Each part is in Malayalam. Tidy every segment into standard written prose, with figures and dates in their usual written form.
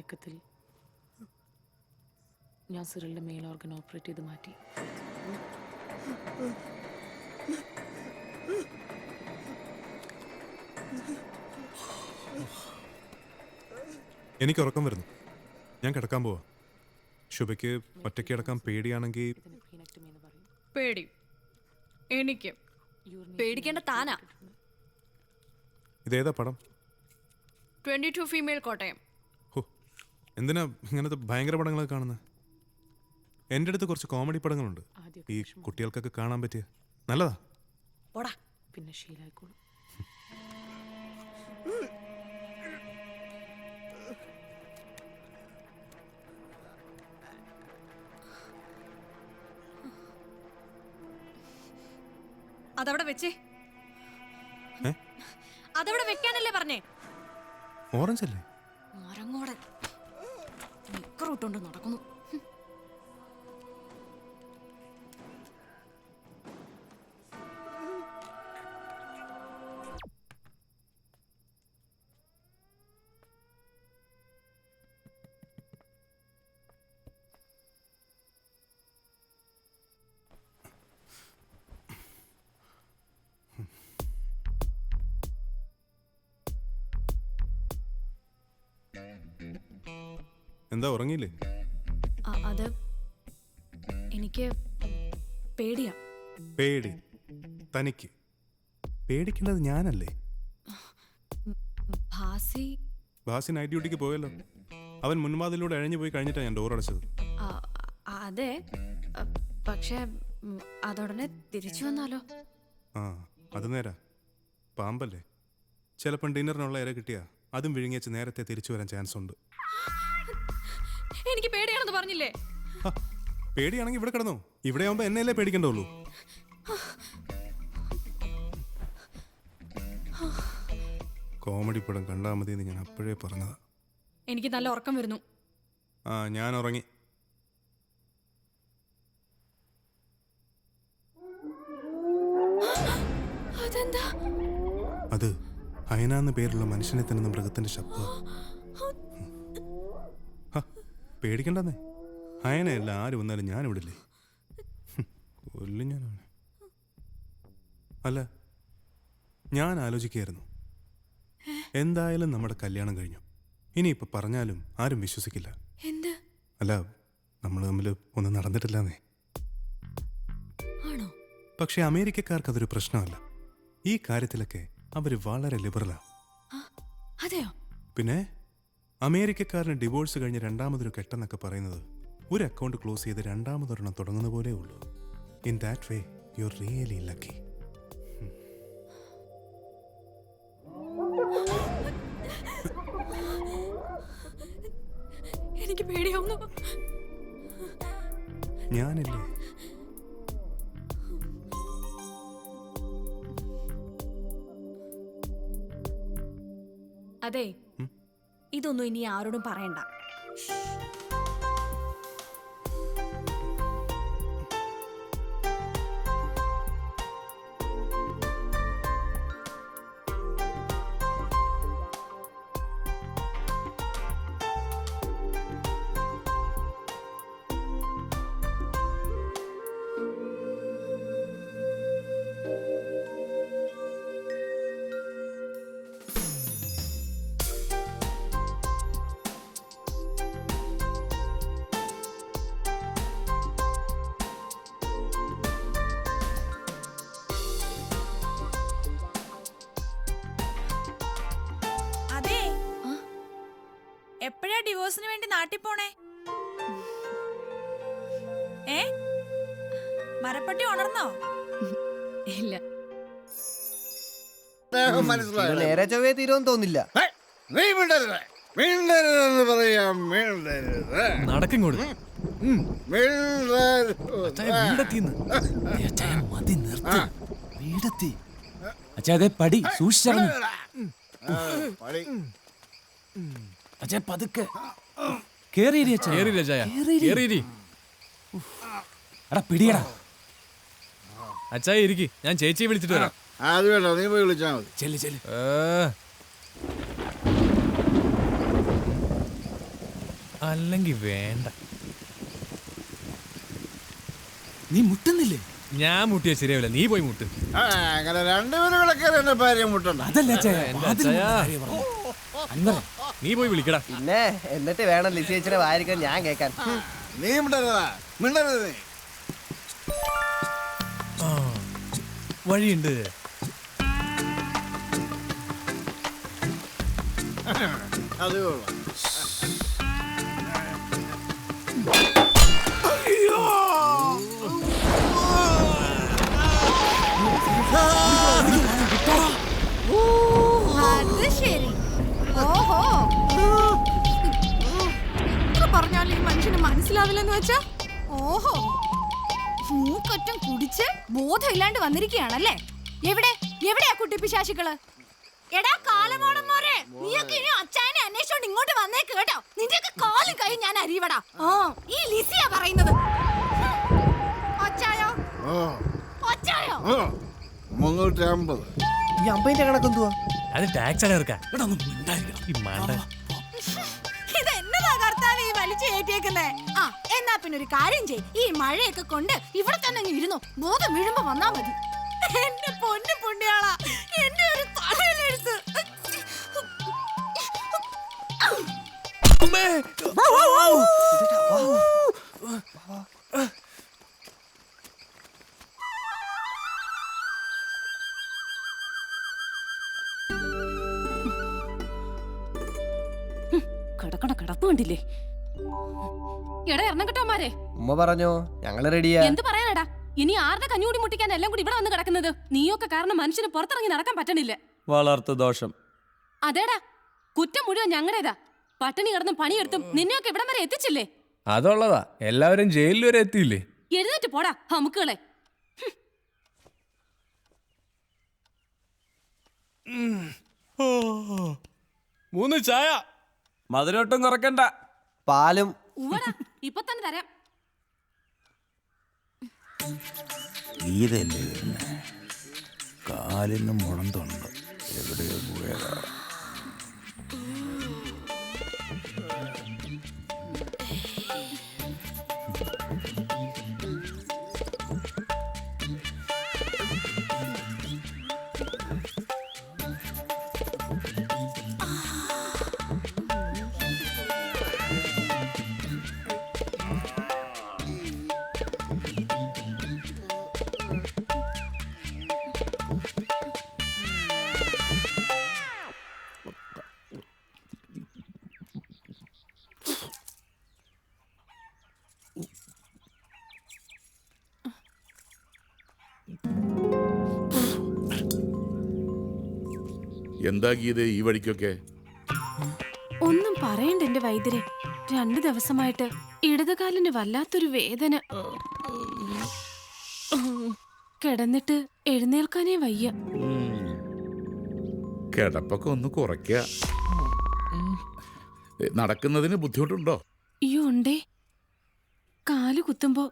മയക്കത്തിൽ ഞാൻ സിറിലിൻ്റെ മെയിൻ ഓർഗൻ ഓപ്പറേറ്റ് ചെയ്ത് മാറ്റി. എനിക്ക് ഉറക്കം വരുന്നു. ഞാൻ കിടക്കാൻ പോവാ. ശുഭയ്ക്ക് ഒറ്റയ്ക്ക് കിടക്കാൻ പേടിയാണെങ്കിൽ പേടി എനിക്ക് പേടിക്കേണ്ട താനാ. ഇതേതാ പടം? 22 ഫീമെയിൽ കോട്ടയം. ഹോ, എന്തിനാ ഇങ്ങനത്തെ ഭയങ്കര പടങ്ങളൊക്കെ കാണുന്നത്? എൻ്റെ അടുത്ത് കുറച്ച് കോമഡി പടങ്ങളുണ്ട്, ഈ കുട്ടികൾക്കൊക്കെ കാണാൻ പറ്റിയ. നല്ലതാ. പോടാ. പിന്നെ ശീലായിക്കോളും. അതവിടെ വെച്ചേ. അതവിടെ വെക്കാനല്ലേ പറഞ്ഞേ? ഓറഞ്ച് അല്ലേ? മരങ്ങോടൻ നിക്കറിട്ടുകൊണ്ട് നടക്കുന്നു. എന്താ ഉറങ്ങിയില്ലേ? അത് എനിക്ക് പേടിയാ. പേടി തനിക്ക്? പേടിക്കേണ്ടത് ഞാനല്ലേ? ഭാസി നൈറ്റ് ഡ്യൂട്ടിക്ക് പോയല്ലോ. അവൻ മുൻവാതിലൂടെ അഴിഞ്ഞു പോയി കഴിഞ്ഞിട്ടാണ് ഞാൻ ഡോർ അടച്ചത്. അതെ, പക്ഷെ അതോടനെ തിരിച്ചു വന്നാലോ? ആ, അത് നേരാ. പാമ്പല്ലേ, ചിലപ്പം ഡിന്നറിനുള്ള ഇര കിട്ടിയാ അതും വിഴുങ്ങിച്ച് നേരത്തെ തിരിച്ചു വരാൻ ചാൻസ് ഉണ്ട്. എനിക്ക് പേടിയാണെന്ന് പറഞ്ഞില്ലേ? പേടിയാണെങ്കിൽ ഇവിടെ കിടന്നോ. ഇവിടെ ആവുമ്പോ എന്നെയല്ലേ പേടിക്കണ്ടുള്ളൂ. കോമഡി പടം കണ്ടാൽ മതി എന്ന് ഞാൻ അപ്പോഴേ പറഞ്ഞതാ. എനിക്ക് നല്ല ഉറക്കം വരുന്നു. ആ, ഞാൻ ഉറങ്ങി. അത് അയനാന്ന് പേരുള്ള മനുഷ്യനെ തന്നെ മൃഗത്തിന്റെ ശബ്ദം. പേടിക്കണ്ടെന്നേ. അയനയല്ല ആര് വന്നാലും ഞാൻ ഇവിടില്ലേ. കൊല്ലും ഞാൻ അവനെ. അല്ല, ഞാൻ ആലോചിക്കുകയായിരുന്നു, എന്തായാലും നമ്മുടെ കല്യാണം കഴിഞ്ഞു. ഇനിയിപ്പോൾ പറഞ്ഞാലും ആരും വിശ്വസിക്കില്ല. അല്ല, നമ്മൾ തമ്മിൽ ഒന്നും നടന്നിട്ടില്ലെന്നേ. പക്ഷെ അമേരിക്കക്കാർക്ക് അതൊരു പ്രശ്നമല്ല. ഈ കാര്യത്തിലൊക്കെ അവർ വളരെ ലിബറലാ. പിന്നെ അമേരിക്കക്കാരന് ഡിവോഴ്സ് കഴിഞ്ഞ് രണ്ടാമതൊരു കെട്ടെന്നൊക്കെ പറയുന്നത് ഒരു അക്കൗണ്ട് ക്ലോസ് ചെയ്ത് രണ്ടാമതൊരെണ്ണം തുടങ്ങുന്ന പോലെ ഉള്ളൂ. In that way you are really lucky. എനിക്ക് പേടിയാവുന്നു. ഞാനില്ലേ? അതെ, ഇതൊന്നും ഇനി ആരോടും പറയണ്ട. എപ്പോഴാ ഡിവോഴ്സിന് വേണ്ടി നാട്ടിൽ പോണേ? മരപ്പട്ടി ഉണർന്നോ? ഇല്ല, നേരെ ചൊവ്വേ തീരുമെന്ന് തോന്നില്ല. നടക്കിങ്ങോട്ട്. അച്ഛാ പടി സൂക്ഷിച്ചിറങ്ങി. അച്ഛാ പതുക്കെ എടാ പിടിയടാ. അച്ഛാ ഇരിക്ക്, ഞാൻ ചേച്ചിയെ വിളിച്ചിട്ട് വരാം. അത് വേണ്ട, നീ പോയി വിളിച്ചാൽ മതി. ചെല്ല് ചെല്ല്. അല്ലെങ്കിൽ വേണ്ട. നീ മുട്ടുന്നില്ലേ? ഞാൻ മുട്ടിയ ശരിയാവില്ല, നീ പോയി മുട്ട്. അങ്ങനെ രണ്ടുപേരും വിളക്കാതെ എന്റെ ഭാര്യ മുട്ടണ്ട. അതല്ല അച്ചായ, എന്റെ അതിന് അച്ചായ. കാര്യം പറഞ്ഞു. അങ്ങനെ നീ പോയി വിളിക്കടാ. പിന്നെ എന്നിട്ട് വേണം ലിസിയച്ചിനെ വായിരിക്കാൻ ഞാൻ കേൾക്കാൻ. നീ മിണ്ടരുതാ, മിണ്ടരുത് നീ. ആ, വഴിയുണ്ട്. അത് കൊള്ളാം. അത് ശരി. ഓഹോ, ഇത്ര പറഞ്ഞാൽ ഈ മനുഷ്യന് മനസ്സിലാവില്ലെന്ന് വെച്ചാ? ഓഹോ, മൂക്കറ്റം കുടിച്ച് ബോധമില്ലാണ്ട് വന്നിരിക്കുകയാണല്ലേ? എവിടെയാ കുട്ടിപ്പിശാശികള്? എടാ കാലമോടന്മാരെ, നീയൊക്കെ ഇനി അച്ചായനെ അന്വേഷിച്ചോണ്ട് ഇങ്ങോട്ട് വന്നേക്ക് കേട്ടോ. നിന്റെയൊക്കെ കാലും കൈ ഞാൻ അരിവടാ. ഈ ലിസിയാ പറയുന്നത്. അച്ചായോ ഓ, അച്ചായോ? ഓ, 350. ഈ 50 കണക്കെന്തുവാ? അത് ടാക്സ് അടർക്കാ. ഈ മാണ്ട ഇത് എന്നതാ കർത്താവ് ഈ വലിച്ചു കയറ്റിയേക്കുന്നേ? ആ, എന്നാ പിന്നെ ഒരു കാര്യം ചെയ്, ഈ മഴയൊക്കെ കൊണ്ട് ഇവിടെ തന്നെ അങ്ങ് ഇരുന്നു. ബോധം വീഴുമ്പോ വന്നാ മതി. എന്റെ പൊന്നു പുണ്യാളാ, എന്റെ ഒരു തലയിലെഴുത്ത്. കിടക്കണ കിടപ്പ് കണ്ടില്ലേ? എടാ എറണക്കെട്ടോമാരെ, ഉമ്മ പറഞ്ഞോ, ഞങ്ങള് റെഡിയാ. എന്ത് പറയാനടാ? ഇനി ആരുടെ കഞ്ഞൂടി മുട്ടിക്കാൻ എല്ലാം കൂടി ഇവിടെ വന്ന് കിടക്കുന്നത്? നീയൊക്കെ കാരണം മനുഷ്യന് പുറത്തിറങ്ങി നടക്കാൻ പറ്റണില്ല. വളർത്തു ദോഷം. അതേടാ, കുറ്റം മുഴുവൻ ഞങ്ങളുടേതാ. പട്ടിണി കിടന്നും പണിയെടുത്തും നിന്നെയൊക്കെ ഇവിടം വരെ എത്തിച്ചില്ലേ? അതുള്ളതാ, എല്ലാവരും ജയിലിൽ വരെ എത്തിയില്ലേ? എഴുന്നേറ്റ് പോടാ ഹമുക്കുകളെ. 3 ചായ. മധുരോട്ടും കുറക്കണ്ട. പാലും ഉവടാ, ഇപ്പൊ തന്നെ തരാം. ഇതല്ലേ കാലിന് മുളന്തുണ്ട്, എവിടെയോ പോയതാ. എന്താ ഗീത ഈ വഴിക്കൊക്കെ? ഒന്നും പറയണ്ട എന്റെ വൈദ്യരെ. 2 ദിവസമായിട്ട് ഇടതുകാലിന് വല്ലാത്തൊരു വേദന. കിടന്നിട്ട് എഴുന്നേൽക്കാനേ വയ്യ. കിടപ്പൊക്കെ ഒന്ന് കുറയ്ക്ക. നടക്കുന്നതിന് ബുദ്ധിമുട്ടുണ്ടോ? അയ്യോ ഉണ്ടേ, കാല് കുത്തുമ്പോ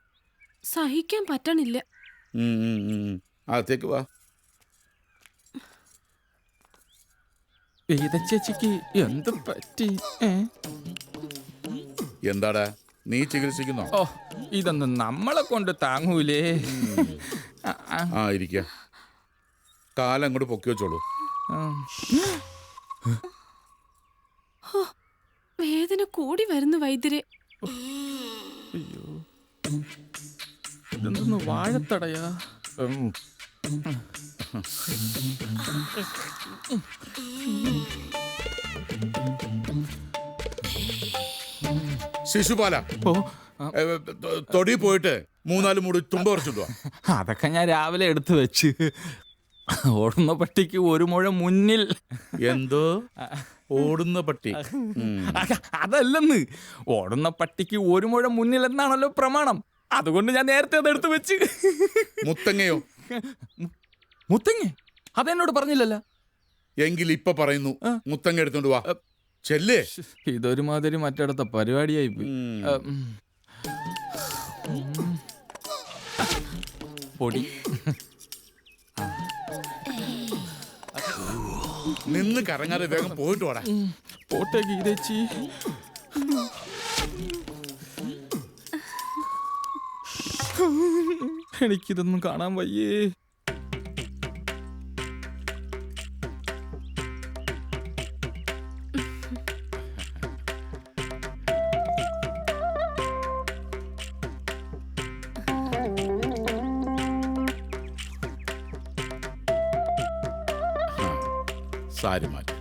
സഹിക്കാൻ പറ്റണില്ല. അകത്തേക്ക് വാ. ചേച്ചിക്ക് എന്ത് പറ്റി? എന്താടാ നീ ചികിത്സിക്കുന്നോ? ഓ, ഇതൊന്നും നമ്മളെ കൊണ്ട് താങ്ങൂലേ. ആ ഇരിക്ക. കാലം അങ്ങോട്ട് പൊക്കി വെച്ചോളൂ. വേദന കൂടി വരുന്നു വൈദ്യരെ. അയ്യോ, ഇതെന്തൊന്ന് വാഴത്തടയാ? ശിശുപാല, തൊടി പോയിട്ട് 3-4 മൂട് തുമ്പ കുറച്ചിട്ടുവാ. അതൊക്കെ ഞാൻ രാവിലെ എടുത്തു വെച്ച്. ഓടുന്ന പട്ടിക്ക് 1 മുഴ മുന്നിൽ. എന്തോ ഓടുന്ന പട്ടി? അതല്ലെന്ന്, ഓടുന്ന പട്ടിക്ക് 1 മുഴ മുന്നിൽ എന്നാണല്ലോ പ്രമാണം. അതുകൊണ്ട് ഞാൻ നേരത്തെ അത് എടുത്തു വെച്ച്. മുത്തങ്ങയോ? മുത്തങ്ങ അതെന്നോട് പറഞ്ഞില്ലല്ലോ. എങ്കിൽ ഇപ്പൊ പറയുന്നു, മുത്തങ്ങ എടുത്തോണ്ട് വാ. ചെല്ലേ. ഇതൊരുമാതിരി മറ്റിടത്ത പരിപാടിയായി പോയി. പൊടി നിന്ന് കറങ്ങാതെ വേഗം പോയിട്ട് വാടാ. പോട്ടെ ഗീതേച്ചി. എനിക്കിതൊന്നും കാണാൻ വയ്യേ. സാരി മാറ്റി.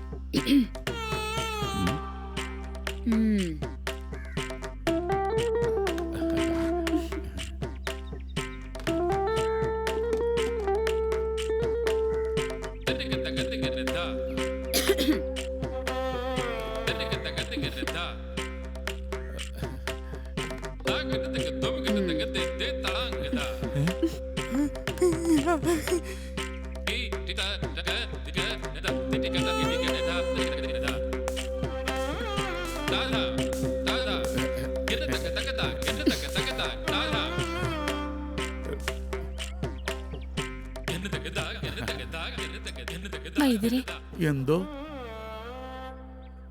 വൈദ്യരെ, എന്തോ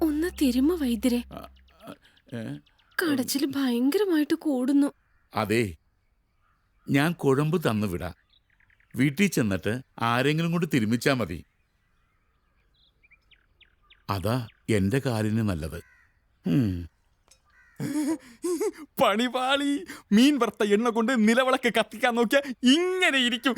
ഒന്ന് തിരുമ വൈദ്യരെ. കടച്ചില് ഭയങ്കരമായിട്ട് കൂടുന്നു. അതെ, ഞാൻ കുഴമ്പ് തന്നു വിടാം. വീട്ടിൽ ചെന്നിട്ട് ആരെങ്കിലും കൊണ്ട് തിരുമിച്ചാ മതി. അതാ എന്റെ കാലിന് നല്ലത്. പണിപാളി. മീൻ വറുത്ത എണ്ണ കൊണ്ട് നിലവിളക്ക് കത്തിക്കാൻ നോക്കിയാ ഇങ്ങനെ ഇരിക്കും.